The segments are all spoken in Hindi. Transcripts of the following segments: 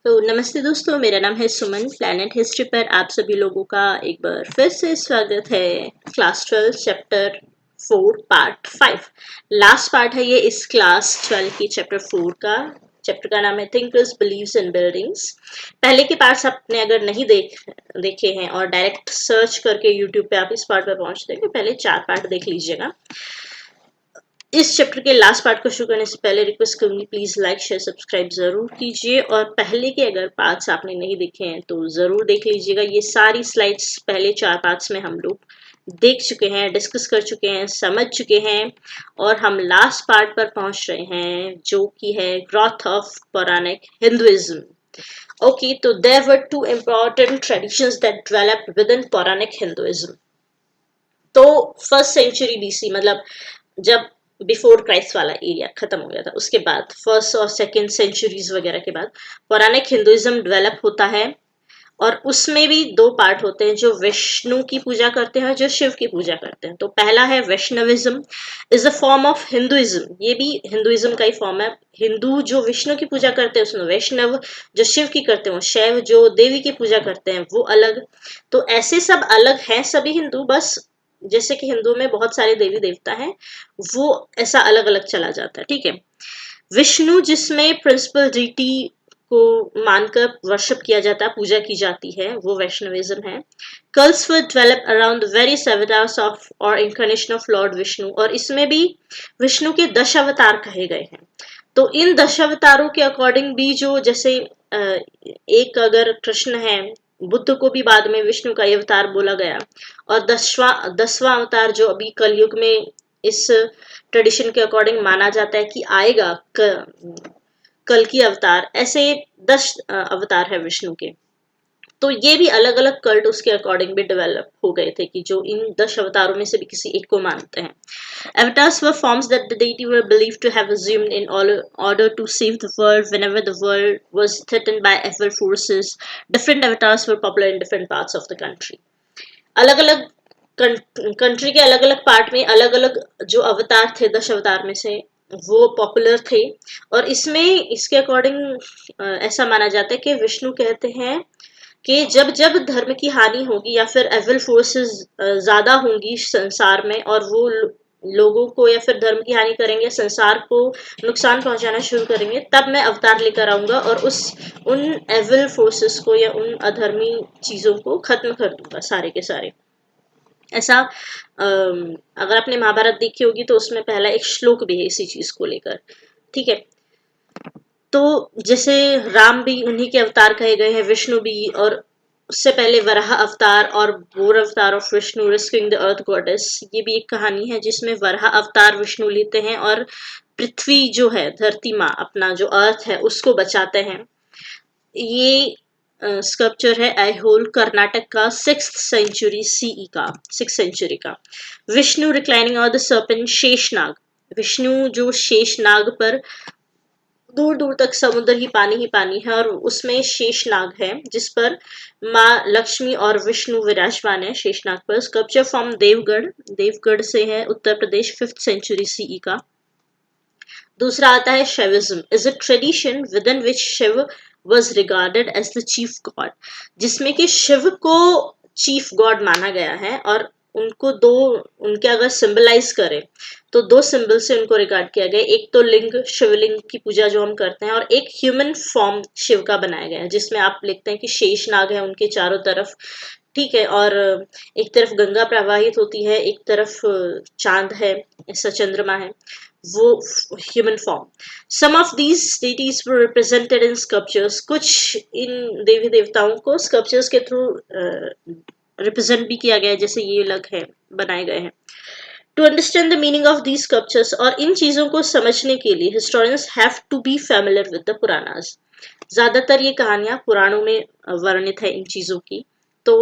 तो नमस्ते दोस्तों, मेरा नाम है सुमन। प्लैनेट हिस्ट्री पर आप सभी लोगों का एक बार फिर से स्वागत है। Class 12 chapter 4 part 5 last part है ये इस क्लास 12 की चैप्टर 4 का। चैप्टर का नाम है थिंकर्स बिलीव्स इन बिल्डिंग्स। पहले के पार्ट्स आपने अगर नहीं देखे हैं और डायरेक्ट सर्च करके यूट्यूब पे आप इस पार्ट पर पहुंचते हैं, पहले 4 पार्ट देख लीजिएगा। इस चैप्टर के लास्ट पार्ट को शुरू करने से पहले रिक्वेस्ट करूंगी, प्लीज लाइक शेयर सब्सक्राइब जरूर कीजिए। और पहले के अगर पार्ट्स आपने नहीं देखे हैं तो जरूर देख लीजिएगा। ये सारी स्लाइड्स पहले 4 पार्ट्स में हम लोग देख चुके हैं, डिस्कस कर चुके हैं, समझ चुके हैं और हम लास्ट पार्ट पर पहुंच रहे हैं जो कि है ग्रोथ ऑफ पौराणिक हिंदुइज्म। ओके, तो there were two important traditions that developed within पौराणिक हिंदुइज्म। तो फर्स्ट सेंचुरी बीसी, मतलब जब बिफोर क्राइस्ट वाला एरिया खत्म हो गया था, उसके बाद फर्स्ट और सेकेंड सेंचुरीज वगैरह के बाद पौराणिक हिंदुइज्म डेवलप होता है। और उसमें भी 2 पार्ट होते हैं, जो विष्णु की पूजा करते हैं, जो शिव की पूजा करते हैं। तो पहला है Vaishnavism, is a form of Hinduism. ये भी हिंदुइज्म का ही फॉर्म है। हिंदू जो विष्णु की पूजा करते हैं उसमें वैष्णव, जो शिव की करते हैं वो शैव, जो देवी की पूजा करते हैं वो अलग। तो ऐसे सब अलग हैं सभी हिंदू, बस जैसे कि हिंदू में बहुत सारे देवी देवता हैं, वो ऐसा अलग अलग चला जाता है। ठीक है। विष्णु जिसमें प्रिंसिपल डीटी को मानकर वर्शिप किया जाता है, पूजा की जाती है, वो वैष्णविज्म है। Cults were develop around various avatars of और इनकारनेशन ऑफ लॉर्ड विष्णु, और इसमें भी विष्णु के 10 अवतार कहे गए हैं। तो इन 10 अवतारों के अकॉर्डिंग भी जो जैसे एक अगर कृष्ण है, बुद्ध को भी बाद में विष्णु का अवतार बोला गया। और 10वां अवतार जो अभी कलयुग में इस ट्रेडिशन के अकॉर्डिंग माना जाता है कि आएगा, कल की अवतार, ऐसे 10 अवतार है विष्णु के। तो ये भी अलग अलग कल्ट उसके अकॉर्डिंग भी डेवलप हो गए थे कि जो इन 10 अवतारों में से भी किसी एक को मानते हैं। Avatars were forms that the deity were believed to have assumed in order to save the world whenever the world was threatened by evil forces. Different avatars were popular in different parts of the country. अलग अलग कंट्री के अलग अलग पार्ट में अलग अलग जो अवतार थे, 10 अवतार में से वो पॉपुलर थे। और इसमें इसके अकॉर्डिंग ऐसा माना जाता है कि विष्णु कहते हैं कि जब जब धर्म की हानि होगी या फिर एविल फोर्सेस ज्यादा होंगी संसार में, और वो लोगों को या फिर धर्म की हानि करेंगे, संसार को नुकसान पहुंचाना शुरू करेंगे, तब मैं अवतार लेकर आऊंगा और उन एविल फोर्सेस को या उन अधर्मी चीजों को खत्म कर दूंगा सारे के सारे। ऐसा अगर आपने महाभारत देखी होगी तो उसमें पहला एक श्लोक भी है इसी चीज को लेकर। ठीक है। तो जैसे राम भी उन्हीं के अवतार कहे गए हैं, विष्णु भी, और उससे पहले वराह अवतार और बोर अवतार of Vishnu rescuing the earth goddess, ये भी एक कहानी है जिसमें वराह अवतार विष्णु लेते हैं और पृथ्वी जो है, धरती माँ, अपना जो अर्थ है उसको बचाते हैं। ये स्कल्पचर है ऐहोल, कर्नाटक का, 6th सेंचुरी सीई का, 6th सेंचुरी का। Vishnu reclining on the serpent Sheshnag, Vishnu जो शेषनाग पर, दूर दूर तक समुद्र ही पानी है और उसमें शेषनाग है जिस पर माँ लक्ष्मी और विष्णु विराजमान है शेषनाग पर। स्कल्पचर फ्रॉम देवगढ़, देवगढ़ से है, उत्तर प्रदेश, 5th सेंचुरी सीई का। दूसरा आता है Shaivism, is a tradition within which Shiva was regarded as the chief god, जिसमें कि शिव को चीफ गॉड माना गया है और उनको दो, उनके अगर सिंबलाइज करें तो 2 सिंबल से उनको रिगार्ड किया गया। एक तो लिंग, शिवलिंग की पूजा जो हम करते हैं, और एक ह्यूमन फॉर्म शिव का बनाया गया है जिसमें आप लिखते हैं कि शेषनाग है उनके चारों तरफ। ठीक है। और एक तरफ गंगा प्रवाहित होती है, एक तरफ चांद है, ऐसा चंद्रमा है, वो human form. Some of these deities were represented in sculptures, कुछ इन देवी देवताओं को स्कल्पचर्स के थ्रू रिप्रेजेंट भी किया गया है, जैसे ये अलग है, बनाए गए हैं। To understand the meaning of these sculptures, और इन चीजों को समझने के लिए historians have to be familiar with the Puranas. ज्यादातर ये कहानियां पुराणों में वर्णित है इन चीजों की, तो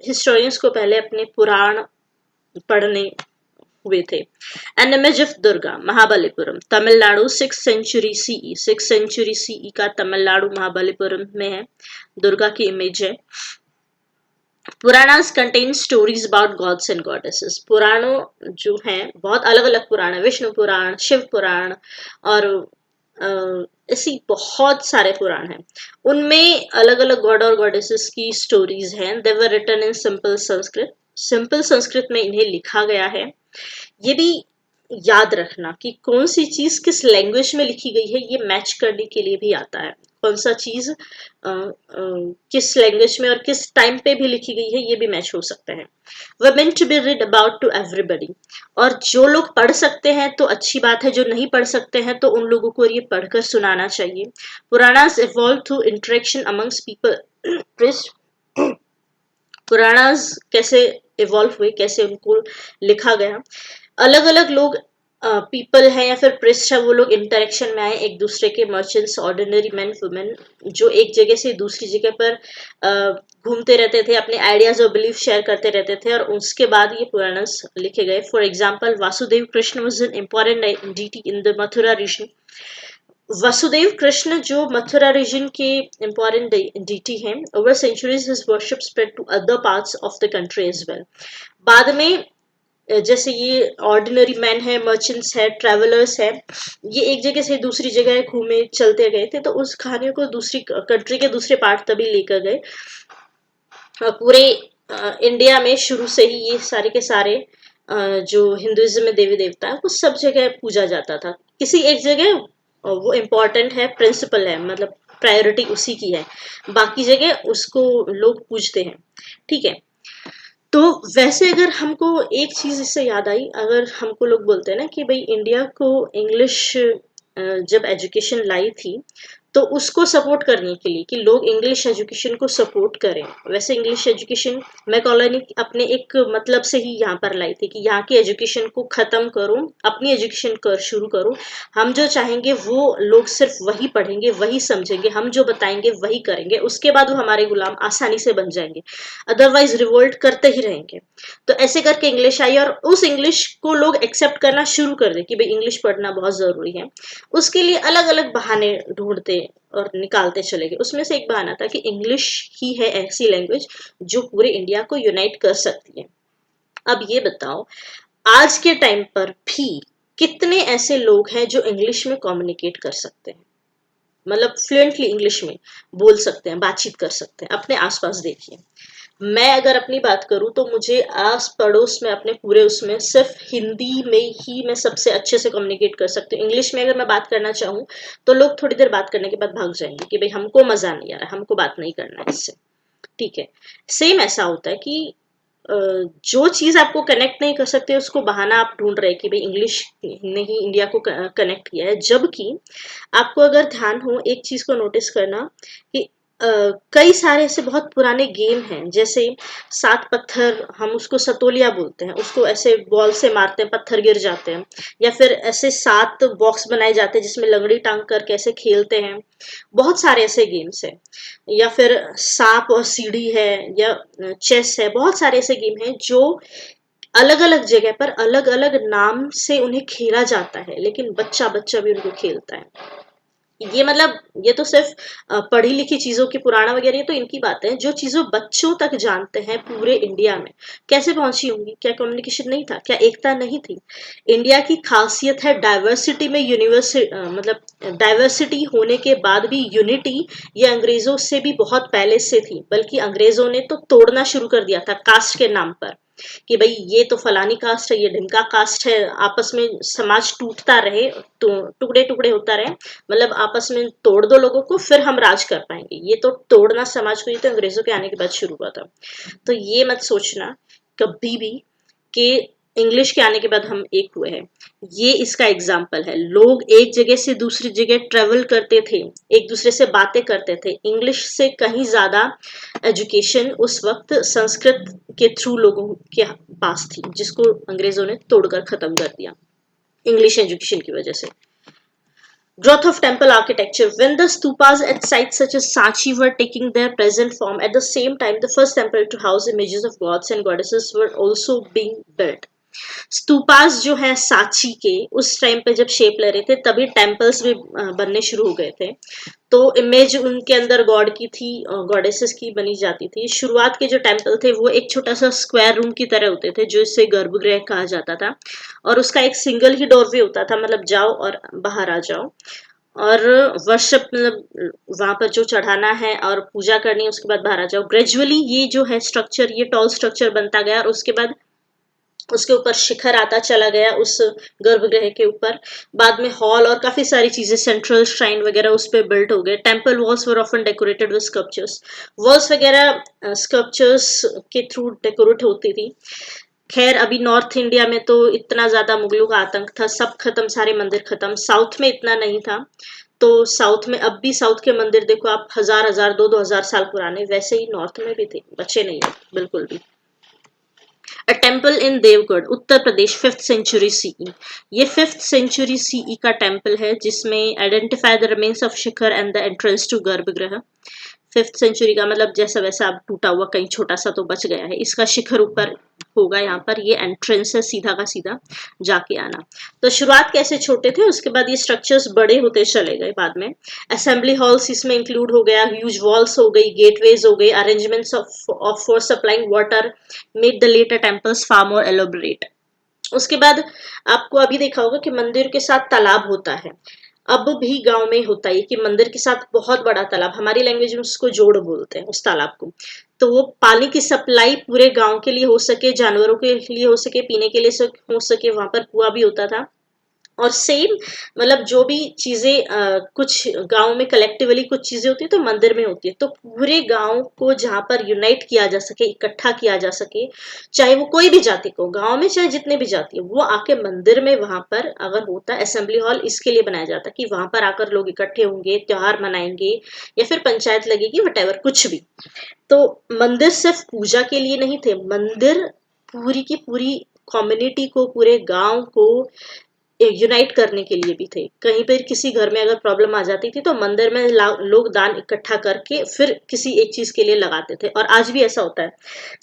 हिस्टोरियंस को पहले अपने पुराण पढ़ने हुए थे। An image of Durga, Mahabalipuram, Tamil Nadu, 6th century CE, 6th century CE का तमिलनाडु महाबलीपुरम में है, दुर्गा की इमेज है। Puranas contain stories about gods and goddesses, पुराणों जो हैं बहुत अलग अलग पुराण है, विष्णु पुराण, शिव पुराण, और ऐसी बहुत सारे पुराण हैं, उनमें अलग अलग गॉड और गॉडेसेस की स्टोरीज हैं। They were written in simple Sanskrit, simple Sanskrit में इन्हें लिखा गया है। ये भी याद रखना कि कौन सी चीज किस लैंग्वेज में लिखी गई है, ये मैच करने के लिए भी आता है। कौन सा चीज किस लैंग्वेज में और किस टाइम पे भी लिखी गई है, ये भी मैच हो सकता है। वे meant to be read about to everybody, और जो लोग पढ़ सकते हैं तो अच्छी बात है, जो नहीं पढ़ सकते हैं तो उन लोगों को ये पढ़कर सुनाना चाहिए। Puranas evolved through interaction amongst people। Puranas कैसे इवॉल्व हुए, कैसे उनको लिखा गया, अलग अलग लोग पीपल हैं या फिर प्रिस्ट है, वो लोग इंटरेक्शन में आए एक दूसरे के, मर्चेंट्स, ऑर्डिनरी मैन वुमेन, जो एक जगह से दूसरी जगह पर घूमते रहते थे, अपने आइडियाज और बिलीफ शेयर करते रहते थे, और उसके बाद ये पुराणास लिखे गए। For example Vasudeva Krishna was an important deity in the Mathura region. Vasudeva Krishna जो मथुरा रीजन के इम्पोर्टेंट डीटी हैं, over centuries his worship spread to other parts of the country as well. बाद में जैसे ये ऑर्डिनरी मैन है, मर्चेंट्स है, ट्रेवलर्स है, ये एक जगह से दूसरी जगह घूमे चलते गए थे, तो उस कहानी को दूसरी कंट्री के दूसरे पार्ट तभी लेकर गए। पूरे इंडिया में शुरू से ही ये सारे के सारे जो हिंदुइज्म में देवी देवता है वो सब जगह पूजा जाता था। किसी एक जगह वो इम्पोर्टेंट है, प्रिंसिपल है, मतलब प्रायोरिटी उसी की है, बाकी जगह उसको लोग पूजते हैं। ठीक है, तो वैसे अगर हमको एक चीज इससे याद आई, अगर हमको लोग बोलते हैं ना कि भाई इंडिया को इंग्लिश जब एजुकेशन लाई थी तो उसको सपोर्ट करने के लिए कि लोग इंग्लिश एजुकेशन को सपोर्ट करें, वैसे इंग्लिश एजुकेशन मैं कॉलोनी अपने एक मतलब से ही यहाँ पर लाई थी कि यहाँ की एजुकेशन को खत्म करो, अपनी एजुकेशन कर शुरू करो, हम जो चाहेंगे वो लोग सिर्फ वही पढ़ेंगे, वही समझेंगे, हम जो बताएंगे वही करेंगे, उसके बाद वो हमारे गुलाम आसानी से बन जाएंगे, अदरवाइज रिवोल्ट करते ही रहेंगे। तो ऐसे करके इंग्लिश आई, और उस इंग्लिश को लोग एक्सेप्ट करना शुरू कर दे कि भाई इंग्लिश पढ़ना बहुत जरूरी है। उसके लिए अलग अलग बहाने ढूंढते और निकालते चले गए। उसमें से एक बहाना था कि इंग्लिश ही है ऐसी लैंग्वेज जो पूरे इंडिया को यूनाइट कर सकती है। अब ये बताओ, आज के टाइम पर भी कितने ऐसे लोग हैं जो इंग्लिश में कम्युनिकेट कर सकते हैं, मतलब फ्लुएंटली इंग्लिश में बोल सकते हैं, बातचीत कर सकते हैं। अपने आसपास देखिए, मैं अगर अपनी बात करूं तो मुझे आस पड़ोस में अपने पूरे उसमें सिर्फ हिंदी में ही मैं सबसे अच्छे से कम्युनिकेट कर सकती हूँ। इंग्लिश में अगर मैं बात करना चाहूँ तो लोग थोड़ी देर बात करने के बाद भाग जाएंगे कि भाई हमको मजा नहीं आ रहा, हमको बात नहीं करना है इससे। ठीक है, सेम ऐसा होता है कि जो चीज आपको कनेक्ट नहीं कर सकते उसको बहाना आप ढूंढ रहे हैं कि भाई इंग्लिश ने ही इंडिया को कनेक्ट किया है, जबकि आपको अगर ध्यान हो एक चीज को नोटिस करना कि कई सारे ऐसे बहुत पुराने गेम हैं, जैसे सात पत्थर, हम उसको सतोलिया बोलते हैं, उसको ऐसे बॉल से मारते हैं, पत्थर गिर जाते हैं, या फिर ऐसे 7 बॉक्स बनाए जाते हैं जिसमें लंगड़ी टांग करके ऐसे खेलते हैं। बहुत सारे ऐसे गेम्स हैं, या फिर सांप और सीढ़ी है, या चेस है, बहुत सारे ऐसे गेम हैं जो अलग अलग जगह पर अलग अलग नाम से उन्हें खेला जाता है, लेकिन बच्चा बच्चा भी उनको खेलता है। ये मतलब ये तो सिर्फ पढ़ी लिखी चीजों की पुराना वगैरह, ये तो इनकी बात है, जो चीजों बच्चों तक जानते हैं पूरे इंडिया में कैसे पहुंची होंगी? क्या कम्युनिकेशन नहीं था? क्या एकता नहीं थी? इंडिया की खासियत है डाइवर्सिटी में मतलब डाइवर्सिटी होने के बाद भी यूनिटी, ये अंग्रेजों से भी बहुत पहले से थी, बल्कि अंग्रेजों ने तो तोड़ना शुरू कर दिया था कास्ट के नाम पर कि भाई ये तो फलानी कास्ट है, ये ढिमका कास्ट है, आपस में समाज टूटता रहे, तो टुकड़े टुकड़े होता रहे, मतलब आपस में तोड़ दो लोगों को फिर हम राज कर पाएंगे। ये तो तोड़ना समाज को, ये तो अंग्रेजों के आने के बाद शुरू हुआ था। तो ये मत सोचना कभी भी कि इंग्लिश के आने के बाद हम एक हुए हैं। ये इसका एग्जाम्पल है। लोग एक जगह से दूसरी जगह ट्रेवल करते थे, एक दूसरे से बातें करते थे। इंग्लिश से कहीं ज्यादा एजुकेशन उस वक्त संस्कृत के थ्रू लोगों के पास थी, जिसको अंग्रेजों ने तोड़कर खत्म कर दिया इंग्लिश एजुकेशन की वजह से। Growth of temple architecture. When the stupas at sites such as Sanchi were taking their present form, at the same time, the first temple to house images of gods and goddesses were also being built. Stupas जो है सांची के, उस टाइम पे जब शेप ले रहे थे तभी टेम्पल्स भी बनने शुरू हो गए थे। तो इमेज उनके अंदर गॉड की थी, गॉडेसेस की बनी जाती थी। शुरुआत के जो टेम्पल थे वो एक छोटा सा स्क्वायर रूम की तरह होते थे, जो इसे गर्भगृह कहा जाता था, और उसका एक सिंगल ही डोरवे होता था, मतलब जाओ और बाहर आ जाओ। और वर्शिप मतलब वहां पर जो चढ़ाना है और पूजा करनी है, उसके बाद बाहर आ जाओ। ग्रेजुअली ये जो है स्ट्रक्चर, ये टॉल स्ट्रक्चर बनता गया और उसके बाद उसके ऊपर शिखर आता चला गया उस गर्भगृह के ऊपर। बाद में हॉल और काफी सारी चीजें, सेंट्रल श्राइन वगैरह उस पे बिल्ट हो गए। Temple walls were often decorated with sculptures, walls वगैरह स्कल्पचर्स के थ्रू डेकोरेट होती थी। खैर अभी नॉर्थ इंडिया में तो इतना ज्यादा मुगलों का आतंक था, सब खत्म, सारे मंदिर खत्म। साउथ में इतना नहीं था, तो साउथ में अब भी साउथ के मंदिर देखो आप, हजार हजार 2-2 हजार साल पुराने, वैसे ही नॉर्थ में भी थे, बचे नहीं है बिल्कुल भी। A temple in Deogarh Uttar Pradesh 5th century CE, ये 5th सेंचुरी सीई का टेम्पल है जिसमें identify the remains of shikhara and the entrance to garbhagriha. 5th century का मतलब जैसा वैसा अब टूटा हुआ कहीं छोटा सा तो बच गया है, इसका शिखर ऊपर होगा, यहाँ पर ये एंट्रेंस है, सीधा का सीधा जाके आना। तो शुरुआत कैसे छोटे थे, उसके बाद ये स्ट्रक्चर्स बड़े होते चले गए बाद में। असेंबली हॉल्स इसमें इंक्लूड हो गया, ह्यूज वॉल्स हो गई, गेटवेज हो गई, arrangements of for supplying water made the later temples far more elaborate. उसके बाद आपको अभी देखा होगा कि मंदिर के साथ तालाब होता है, अब भी गांव में होता है कि मंदिर के साथ बहुत बड़ा तालाब, हमारी लैंग्वेज में उसको जोड़ बोलते हैं उस तालाब को। तो वो पानी की सप्लाई पूरे गांव के लिए हो सके, जानवरों के लिए हो सके, पीने के लिए हो सके, वहां पर कुआं भी होता था। और सेम मतलब जो भी चीजें कुछ गांव में कलेक्टिवली कुछ चीजें होती है तो मंदिर में होती है, तो पूरे गांव को जहां पर यूनाइट किया जा सके, इकट्ठा किया जा सके, चाहे वो कोई भी जाति को, गांव में चाहे जितने भी जाति है, वो आके मंदिर में वहां पर अगर होता है, असेंबली हॉल इसके लिए बनाया जाता है कि वहां पर आकर लोग इकट्ठे होंगे, त्योहार मनाएंगे या फिर पंचायत लगेगी, वटेवर कुछ भी। तो मंदिर सिर्फ पूजा के लिए नहीं थे, मंदिर पूरी की पूरी कम्युनिटी को, पूरे गांव को यूनाइट करने के लिए भी थे। कहीं पर किसी घर में अगर प्रॉब्लम आ जाती थी तो मंदिर में लोग दान इकट्ठा करके फिर किसी एक चीज के लिए लगाते थे, और आज भी ऐसा होता है।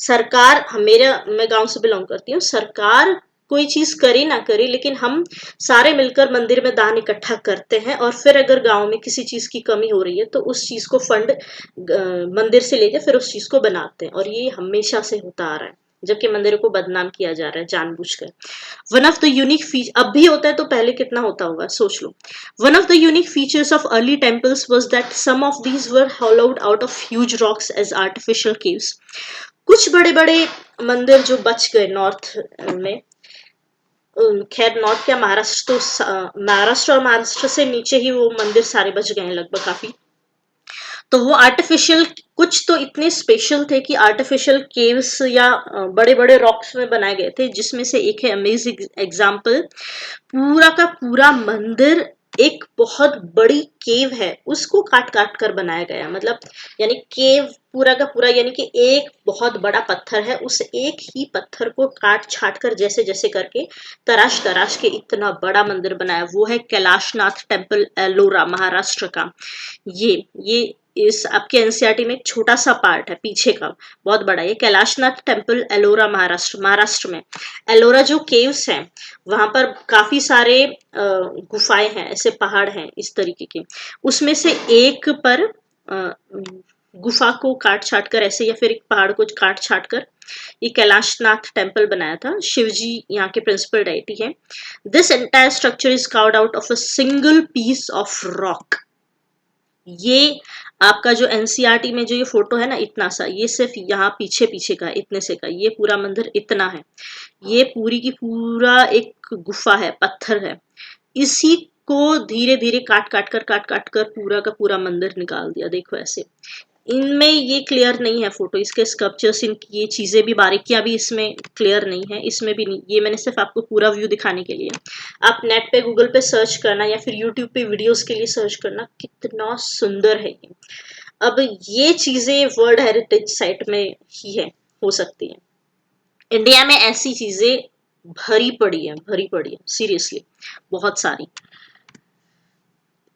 सरकार, मैं गांव से बिलोंग करती हूँ, सरकार कोई चीज करे ना करे, लेकिन हम सारे मिलकर मंदिर में दान इकट्ठा करते हैं, और फिर अगर गांव में किसी चीज की कमी हो रही है तो उस चीज को फंड मंदिर से लेके फिर उस चीज को बनाते हैं, और ये हमेशा से होता आ रहा है, जबकि मंदिरों को बदनाम किया जा रहा है जानबूझकर। One of the unique feature, अब भी होता है तो पहले कितना होता होगा सोच लो। One of the unique features of early temples was that some of these were hollowed out of huge rocks as artificial caves। कुछ बड़े बड़े मंदिर जो बच गए नॉर्थ में, खैर नॉर्थ क्या, महाराष्ट्र तो महाराष्ट्र और महाराष्ट्र से नीचे ही वो मंदिर सारे बच गए हैं लगभग काफी। तो वो आर्टिफिशियल, कुछ तो इतने स्पेशल थे कि आर्टिफिशियल केव्स या बड़े बड़े रॉक्स में बनाए गए थे, जिसमें से एक है अमेजिंग एग्जाम्पल, पूरा का पूरा मंदिर एक बहुत बड़ी केव है, उसको काट काट कर बनाया गया, मतलब यानी केव पूरा का पूरा, यानी कि एक बहुत बड़ा पत्थर है, उस एक ही पत्थर को काट छाट कर जैसे जैसे करके तराश तराश के इतना बड़ा मंदिर बनाया। वो है कैलाशनाथ टेम्पल, एलोरा, महाराष्ट्र का। ये इस आपके एनसीईआरटी में एक छोटा सा पार्ट है पीछे का, बहुत बड़ा। ये कैलाशनाथ टेम्पल, एलोरा, महाराष्ट्र में। एलोरा जो केव्स हैं, वहां पर काफी सारे गुफाएं हैं, ऐसे पहाड़ हैं इस तरीके के, उसमें से एक पर गुफा को काट छाट कर ऐसे, या फिर एक पहाड़ को काट छाट कर ये कैलाशनाथ टेम्पल बनाया था। शिवजी यहाँ के प्रिंसिपल डाइटी है। This entire structure is carved out of a single piece of rock. ये आपका जो एनसीईआरटी में जो ये फोटो है ना, इतना सा, ये सिर्फ यहाँ पीछे पीछे का इतने से का, ये पूरा मंदिर इतना है, ये पूरी की पूरा एक गुफा है, पत्थर है, इसी को धीरे धीरे काट काट कर पूरा का पूरा मंदिर निकाल दिया। देखो ऐसे, इनमें ये क्लियर नहीं है फोटो, इसके स्कल्पचर्स, इनकी ये चीजें भी, बारीकियां भी इसमें क्लियर नहीं है, इसमें भी नहीं, ये मैंने सिर्फ आपको पूरा व्यू दिखाने के लिए। आप नेट पे गूगल पे सर्च करना या फिर यूट्यूब पे वीडियोस के लिए सर्च करना, कितना सुंदर है ये। अब ये चीजें वर्ल्ड हेरिटेज साइट में ही है, हो सकती है। इंडिया में ऐसी चीजें भरी पड़ी है सीरियसली, बहुत सारी।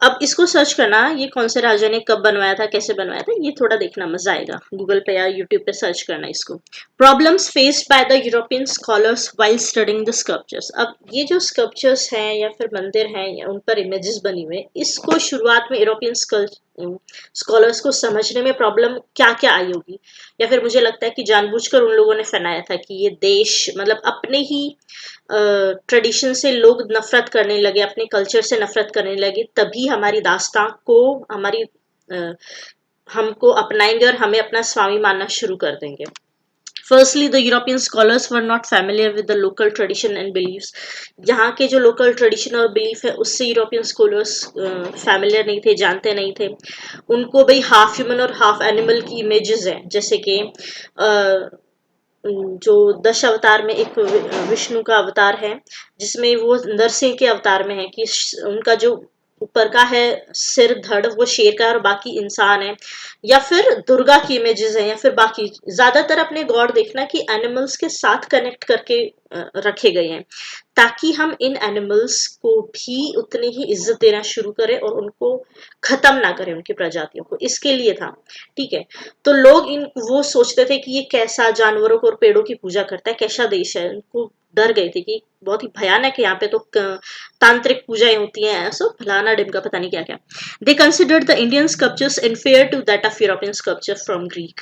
अब इसको सर्च करना, ये कौन से राजा ने कब बनवाया था, कैसे बनवाया था, ये थोड़ा देखना, मजा आएगा। गूगल पे या यूट्यूब पे सर्च करना इसको। Problems faced by the European scholars while studying the sculptures. अब ये जो स्कल्पचर्स हैं या फिर मंदिर हैं या उन पर इमेजेस बनी हुए, इसको शुरुआत में यूरोपियन स्कॉलर्स को समझने में प्रॉब्लम क्या क्या आई होगी, या फिर मुझे लगता है कि जानबूझकर उन लोगों ने फैलाया था कि ये देश मतलब अपने ही ट्रेडिशन से लोग नफरत करने लगे, अपने कल्चर से नफरत करने लगे, तभी हमारी दास्तां को हमारी हमको अपनाएंगे और हमें अपना स्वामी मानना शुरू कर देंगे। Firstly, the European scholars were not familiar with the local tradition and beliefs. यहाँ के जो local tradition और belief है उससे यूरोपियन स्कॉलर्स familiar नहीं थे, जानते नहीं थे। उनको भाई हाफ ह्यूमन और हाफ एनिमल की इमेजेस हैं, जैसे कि जो दश अवतार में एक विष्णु का अवतार है, जिसमें वो नरसिंह के अवतार में है कि उनका जो ऊपर का है सिर धड़ वो शेर का है और बाकी इंसान है, या फिर दुर्गा की इमेजेस है, या फिर बाकी ज्यादातर अपने गॉड देखना कि एनिमल्स के साथ कनेक्ट करके रखे गए हैं, ताकि हम इन एनिमल्स को भी उतनी ही इज्जत देना शुरू करें और उनको खत्म ना करें, उनकी प्रजातियों को, इसके लिए था। ठीक है, तो लोग इन वो सोचते थे कि ये कैसा जानवरों को और पेड़ों की पूजा करता है, कैसा देश है, उनको डर गए थे कि बहुत ही भयानक है, यहाँ पे तो तांत्रिक पूजाएं होती हैं, ऐसा फलाना डिमका पता नहीं क्या क्या। They considered the Indian sculptures inferior to that of European sculpture from Greek.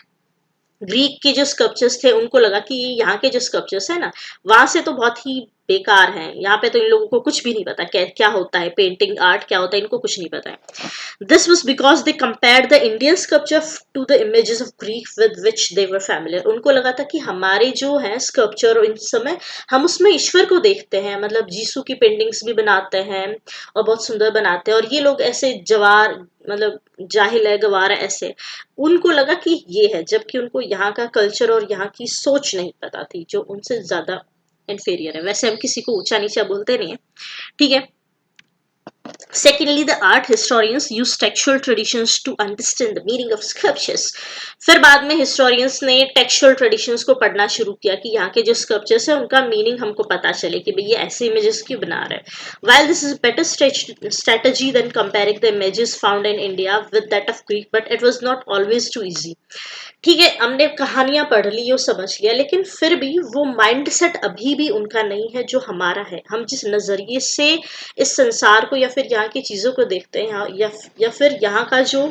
Greek के जो स्कल्पचर्स थे उनको लगा कि यहाँ के जो स्कल्पचर्स है ना, वहां से तो बहुत ही बेकार हैं, यहाँ पे तो इन लोगों को कुछ भी नहीं पता क्या होता है पेंटिंग आर्ट, क्या होता है इनको कुछ नहीं पता है। This was because they compare the Indian sculpture to the images of Greek with which they were familiar. उनको लगा था कि हमारे जो है स्कल्पचर इन समय हम उसमें ईश्वर को देखते हैं, मतलब जीसू की पेंटिंग्स भी बनाते हैं और बहुत सुंदर बनाते हैं, और ये लोग ऐसे जवार मतलब जाहिल है, गवार है, ऐसे उनको लगा कि ये है, जबकि उनको यहाँ का कल्चर और यहाँ की सोच नहीं पता थी, जो उनसे ज्यादा इन्फीरियर है। वैसे हम किसी को ऊंचा नीचा बोलते नहीं है, ठीक है। Secondly, the art historians use textual traditions to understand the meaning of sculptures. फिर बाद में historians ने textual traditions को पढ़ना शुरू किया कि यहाँ के जो sculptures है उनका meaning हमको पता चले कि भाई ये ऐसे images क्यों बना रहे हैं। While this is a better strategy than comparing the images found in India with that of Greek, but it was not always too easy. ठीक है, हमने कहानियां पढ़ ली और समझ लिया, लेकिन फिर भी वो माइंडसेट अभी भी उनका नहीं है जो हमारा है। हम जिस नजरिए से इस संसार को या फिर यहाँ की चीजों को देखते हैं, या फिर यहाँ का जो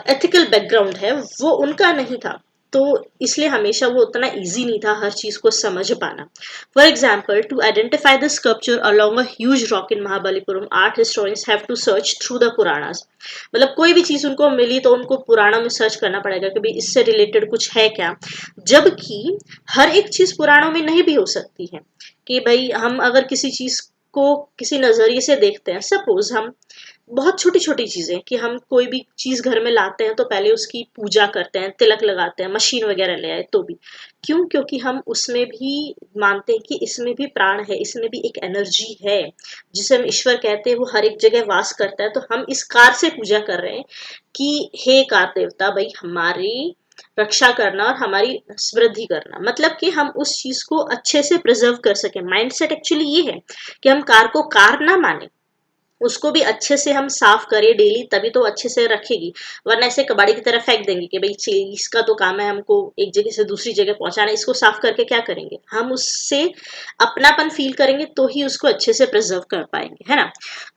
एथिकल बैकग्राउंड है वो उनका नहीं था, तो इसलिए हमेशा वो उतना इजी नहीं था हर चीज को समझ पाना। For example, to identify the sculpture along a huge rock in Mahabalipuram, art historians have to search through the Puranas. मतलब कोई भी चीज उनको मिली तो उनको पुराणों में सर्च करना पड़ेगा कि भाई इससे रिलेटेड कुछ है क्या, जबकि हर एक चीज पुराणों में नहीं भी हो सकती है। कि भाई हम अगर किसी चीज को किसी नजरिए से देखते हैं, सपोज हम बहुत छोटी छोटी चीजें कि हम कोई भी चीज घर में लाते हैं तो पहले उसकी पूजा करते हैं, तिलक लगाते हैं, मशीन वगैरह ले आए तो भी क्यों, क्योंकि हम उसमें भी मानते हैं कि इसमें भी प्राण है, इसमें भी एक एनर्जी है जिसे हम ईश्वर कहते हैं, वो हर एक जगह वास करता है। तो हम इस कार से पूजा कर रहे हैं कि हे कार देवता भाई हमारी रक्षा करना और हमारी समृद्धि करना, मतलब कि हम उस चीज को अच्छे से प्रिजर्व कर सके। माइंडसेट एक्चुअली ये है कि हम कार को कार ना माने, उसको भी अच्छे से हम साफ करें डेली, तभी तो अच्छे से रखेगी, वरना ऐसे कबाड़ी की तरह फेंक देंगे कि भाई इसका तो काम है हमको एक जगह से दूसरी जगह पहुंचाना, इसको साफ करके क्या करेंगे। हम उससे अपनापन फील करेंगे तो ही उसको अच्छे से प्रिजर्व कर पाएंगे, है ना।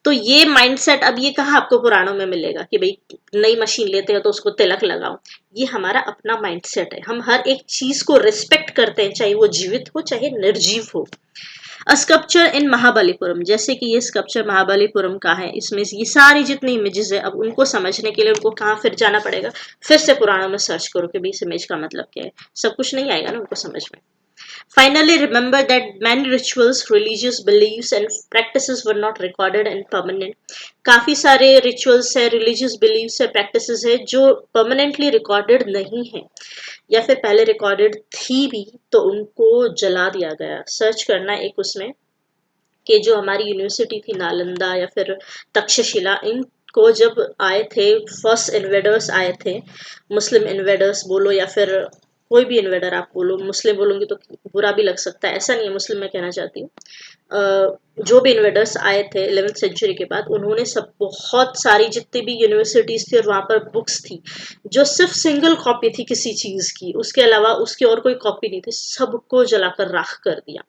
तो ये माइंडसेट अब ये कहाँ आपको पुराणों में मिलेगा कि भाई नई मशीन लेते हो तो उसको तिलक लगाओ। ये हमारा अपना माइंडसेट है, हम हर एक चीज को रिस्पेक्ट करते हैं, चाहे वो जीवित हो चाहे निर्जीव हो। अ स्कल्पचर इन महाबलीपुरम, जैसे कि ये स्कल्पचर महाबलीपुरम का है, इसमें ये सारी जितनी इमेजेस है, अब उनको समझने के लिए उनको कहाँ फिर जाना पड़ेगा, फिर से पुराणों में सर्च करो कि भाई इस इमेज का मतलब क्या है, सब कुछ नहीं आएगा ना उनको समझ में। Finally, remember that many rituals, religious beliefs and practices were not recorded and permanent. काफी सारे rituals है, religious beliefs है, practices है जो permanently recorded नहीं है, या फिर पहले recorded थी भी तो उनको जला दिया गया। सर्च करना एक उसमें कि जो हमारी यूनिवर्सिटी थी नालंदा या फिर तक्षशिला, इनको जब आए थे फर्स्ट इन्वेडर्स आए थे, मुस्लिम इन्वेडर्स बोलो या फिर कोई भी इन्वेडर आप बोलो, मुस्लिम बोलूंगी तो बुरा भी लग सकता है, ऐसा नहीं है, मुस्लिम मैं कहना चाहती हूँ। जो भी इन्वेडर्स आए थे 11th सेंचुरी के बाद, उन्होंने सब बहुत सारी जितनी भी यूनिवर्सिटीज थी और वहां पर बुक्स थी जो सिर्फ सिंगल कॉपी थी किसी चीज की, उसके अलावा उसकी और कोई कॉपी नहीं थी, सबको जलाकर राख कर दिया।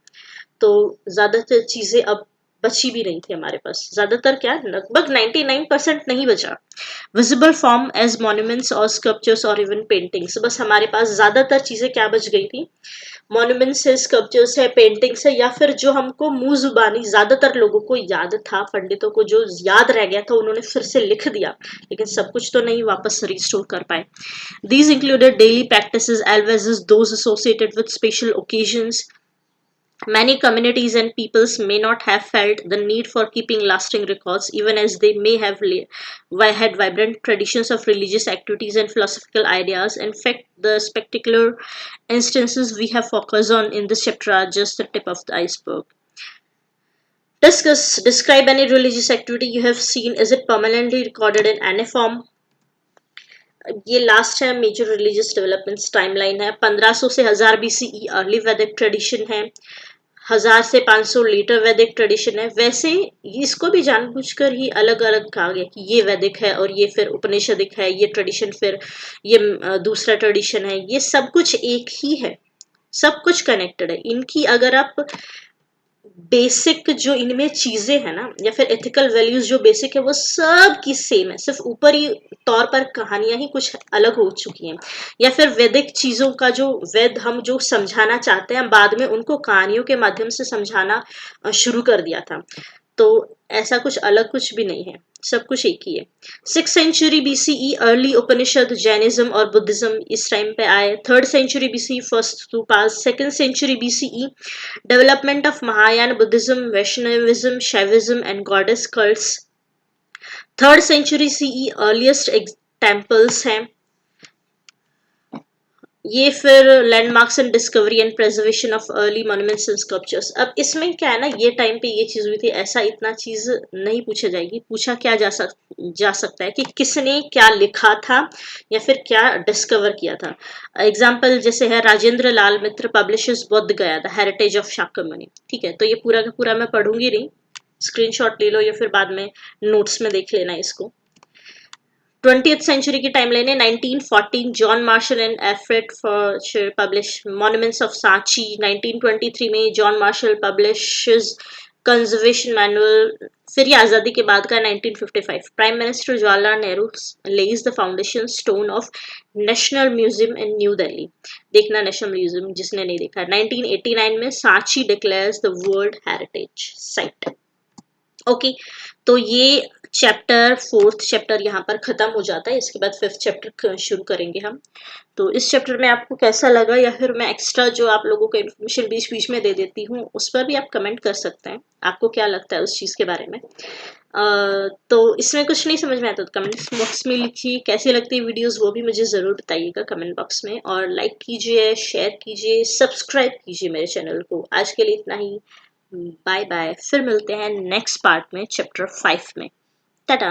तो ज्यादातर चीजें अब बची भी नहीं थी हमारे पास, ज्यादातर क्या लगभग 99% नहीं बचा। विजिबल फॉर्म एज मॉन्यूमेंट्स और स्कल्पचर्स और इवन पेंटिंग्स, बस हमारे पास ज्यादातर चीजें क्या बच गई थी, मॉन्यूमेंट्स है, स्कल्पचर्स है, पेंटिंग्स है, या फिर जो हमको मुंह जुबानी ज्यादातर लोगों को याद था, पंडितों को जो याद रह गया था उन्होंने फिर से लिख दिया, लेकिन सब कुछ तो नहीं वापस रिस्टोर कर पाए। These included daily practices as well as those associated with special occasions. Many communities and peoples may not have felt the need for keeping lasting records, even as they may have had vibrant traditions of religious activities and philosophical ideas. In fact, the spectacular instances we have focused on in this chapter are just the tip of the iceberg. Describe any religious activity you have seen. Is it permanently recorded in any form? ये लास्ट है मेजर रिलीजियस डेवलपमेंट्स टाइमलाइन है। 1500 से 1000 बीसीई अर्ली वैदिक ट्रेडिशन है, 1000 से 500 लेटर वैदिक ट्रेडिशन है। वैसे इसको भी जानबूझकर ही अलग अलग कहा गया कि ये वैदिक है और ये फिर उपनिषदिक है, ये ट्रेडिशन फिर ये दूसरा ट्रेडिशन है। ये सब कुछ एक ही है, सब कुछ कनेक्टेड है। इनकी अगर आप बेसिक जो इनमें चीजें है ना, या फिर एथिकल वैल्यूज जो बेसिक है वो सब की सेम है, सिर्फ ऊपरी तौर पर कहानियां ही कुछ अलग हो चुकी हैं, या फिर वैदिक चीजों का जो वेद हम जो समझाना चाहते हैं बाद में उनको कहानियों के माध्यम से समझाना शुरू कर दिया था। तो ऐसा कुछ अलग कुछ भी नहीं है, सब कुछ एक ही है। 6th century BCE early Upanishad Jainism और बुद्धिज्म इस टाइम पे आए। 3rd century BCE first stupas. 2nd century BCE development of Mahayana Buddhism, Vaishnavism, Shaivism and goddess cults. 3rd century CE earliest temples हैं। ये फिर landmarks and discovery and preservation of early monuments and sculptures. अब इसमें क्या है ना, ये टाइम पे ये चीज हुई थी, ऐसा इतना चीज नहीं पूछा जाएगी। पूछा क्या जा सकता है कि किसने क्या लिखा था या फिर क्या डिस्कवर किया था। एग्जाम्पल जैसे है राजेंद्र लाल मित्र पब्लिशर्स बोध गया द हेरिटेज ऑफ शाक्यमुनि। ठीक है, तो ये पूरा का पूरा मैं पढ़ूंगी नहीं, स्क्रीनशॉट ले लो या फिर बाद में नोट्स में देख लेना इसको। 20th सेंचुरी की टाइमलाइन है। 1914 John Marshall and Alfred Foucher publish monuments of Sanchi. 1923 में John Marshall publishes conservation manual. फिर ये आजादी के बाद का 1955 prime minister Jawaharlal Nehru lays the foundation stone of national museum in New Delhi. देखना नेशनल म्यूजियम जिसने नहीं देखा। 1989 में Sanchi declares the world heritage site. Okay, तो ये चैप्टर 4th चैप्टर यहाँ पर खत्म हो जाता है। इसके बाद 5th चैप्टर शुरू करेंगे हम। तो इस चैप्टर में आपको कैसा लगा, या फिर मैं एक्स्ट्रा जो आप लोगों को इन्फॉर्मेशन बीच बीच में दे देती हूँ उस पर भी आप कमेंट कर सकते हैं, आपको क्या लगता है उस चीज़ के बारे में। तो इसमें कुछ नहीं समझ में आता तो कमेंट बॉक्स में लिखिए। कैसी लगती है वीडियोस वो भी मुझे ज़रूर बताइएगा कमेंट बॉक्स में, और लाइक कीजिए, शेयर कीजिए, सब्सक्राइब कीजिए मेरे चैनल को। आज के लिए इतना ही, बाय बाय। फिर मिलते हैं नेक्स्ट पार्ट में चैप्टर 5 में। टाटा।